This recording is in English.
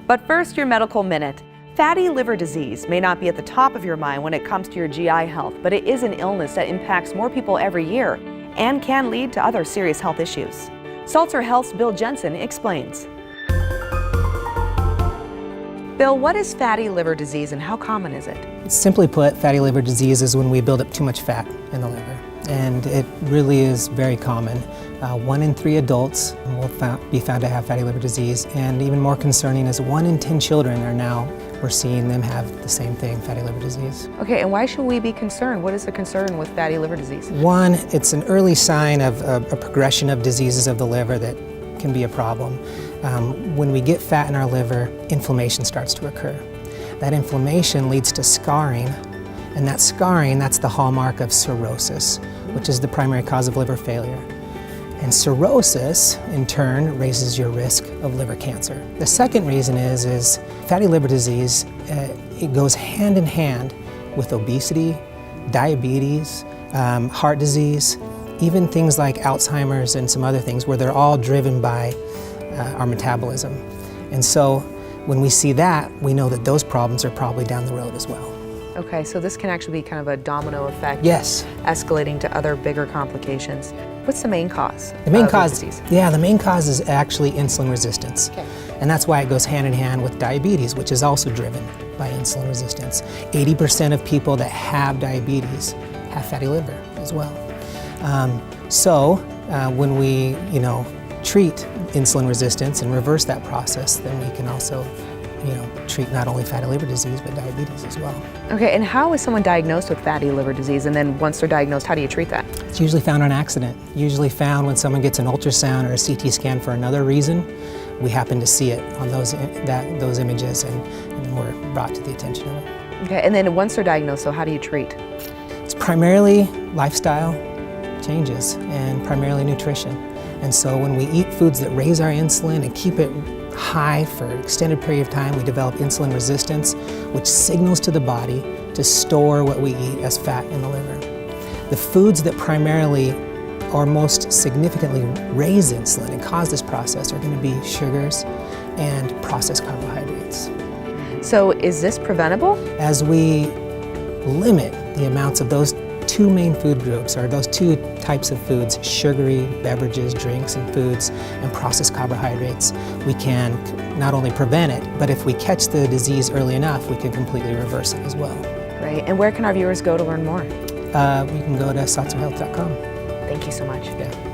But first, your medical minute. Fatty liver disease may not be at the top of your mind when it comes to your GI health, but it is an illness that impacts more people every year and can lead to other serious health issues. Saltzer Health's Bill Jensen explains. Bill, what is fatty liver disease and how common is it? Simply put, fatty liver disease is when we build up too much fat in the liver. And it really is very common. 1 in 3 adults will be found to have fatty liver disease, and even more concerning is 1 in 10 children we're seeing them have the same thing, fatty liver disease. Okay, and why should we be concerned? What is the concern with fatty liver disease? One, it's an early sign of a progression of diseases of the liver that can be a problem. When we get fat in our liver, inflammation starts to occur. That inflammation leads to scarring, and that scarring, that's the hallmark of cirrhosis, which is the primary cause of liver failure. And cirrhosis, in turn, raises your risk of liver cancer. The second reason is fatty liver disease, it goes hand in hand with obesity, diabetes, heart disease, even things like Alzheimer's and some other things where they're all driven by our metabolism. And so when we see that, we know that those problems are probably down the road as well. Okay, so this can actually be kind of a domino effect. Yes. Escalating to other bigger complications. What's the main cause? The main cause, disease? Yeah, the main cause is actually insulin resistance. Okay. And that's why it goes hand in hand with diabetes, which is also driven by insulin resistance. 80% of people that have diabetes have fatty liver as well. When we, treat insulin resistance and reverse that process, then we can also treat not only fatty liver disease, but diabetes as well. Okay, and how is someone diagnosed with fatty liver disease? And then once they're diagnosed, how do you treat that? It's usually found on accident. Usually found when someone gets an ultrasound or a CT scan for another reason. We happen to see it on those images, and then we're brought to the attention of it. Okay, and then once they're diagnosed, so how do you treat? It's primarily lifestyle changes and primarily nutrition. And so when we eat foods that raise our insulin and keep it high for an extended period of time, we develop insulin resistance, which signals to the body to store what we eat as fat in the liver. The foods that primarily or most significantly raise insulin and cause this process are going to be sugars and processed carbohydrates. So is this preventable? As we limit the amounts of those 2 main food groups, or those 2 types of foods, sugary beverages, drinks and foods, and processed carbohydrates, we can not only prevent it, but if we catch the disease early enough, we can completely reverse it as well. Great. And where can our viewers go to learn more? We can go to saltzerhealth.com. Thank you so much. Yeah.